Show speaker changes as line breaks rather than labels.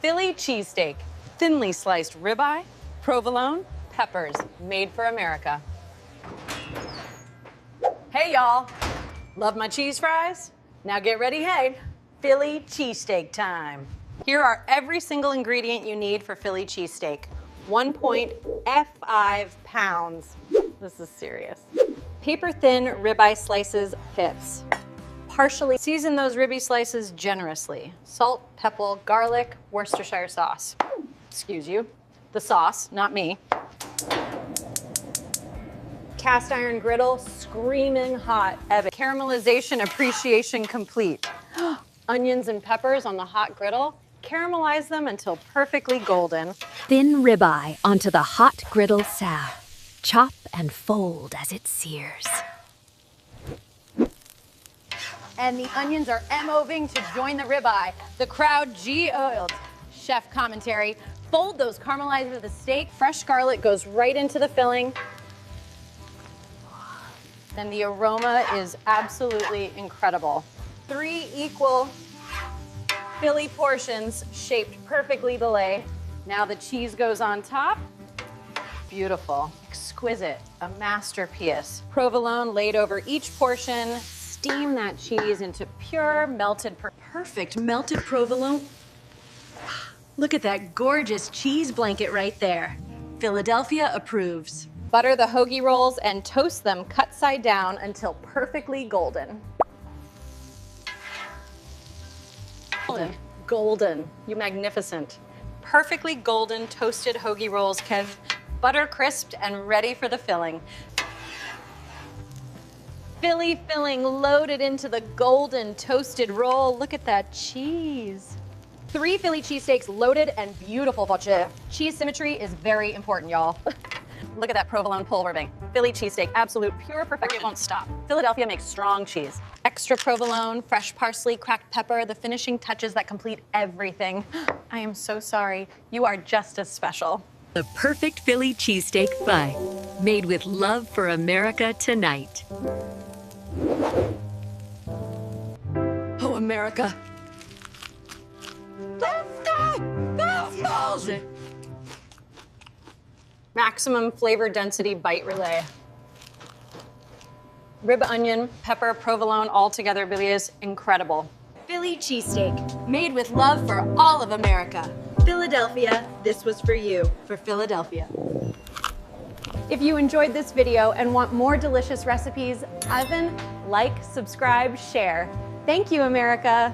Philly cheesesteak, thinly sliced ribeye, provolone, peppers, made for America. Hey y'all, love my cheese fries? Now get ready, hey, Philly cheesesteak time. Here are every single ingredient you need for Philly cheesesteak. 1.5 pounds. This is serious. Paper thin ribeye slices fits. Partially season those ribeye slices generously. Salt, pepper, garlic, Worcestershire sauce. Excuse you. The sauce, not me. Cast iron griddle, screaming hot. Caramelization appreciation complete. Onions and peppers on the hot griddle. Caramelize them until perfectly golden.
Thin ribeye onto the hot griddle salve. Chop and fold as it sears.
And the onions are moving to join the ribeye. The crowd G-oiled. Chef commentary. Fold those caramelized with the steak. Fresh garlic goes right into the filling. And the aroma is absolutely incredible. 3 equal Philly portions shaped perfectly the lay. Now the cheese goes on top. Beautiful, exquisite, a masterpiece. Provolone laid over each portion. Steam that cheese into pure melted, perfect melted provolone. Look at that gorgeous cheese blanket right there. Philadelphia approves. Butter the hoagie rolls and toast them cut side down until perfectly golden. Golden, you magnificent. Perfectly golden toasted hoagie rolls, Kev. Butter crisped and ready for the filling. Philly filling loaded into the golden toasted roll. Look at that cheese. 3 Philly cheesesteaks loaded and beautiful. Cheese symmetry is very important, y'all. Look at that provolone pulverizing. Philly cheesesteak, absolute pure perfection. It won't stop. Philadelphia makes strong cheese. Extra provolone, fresh parsley, cracked pepper, the finishing touches that complete everything. I am so sorry. You are just as special.
The perfect Philly cheesesteak pie, made with love for America tonight. Oh, America.
Maximum flavor density bite relay. Rib onion, pepper, provolone, all together really is incredible. Philly cheesesteak, made with love for all of America. Philadelphia, this was for you, for Philadelphia. If you enjoyed this video and want more delicious recipes, oven, like, subscribe, share. Thank you, America.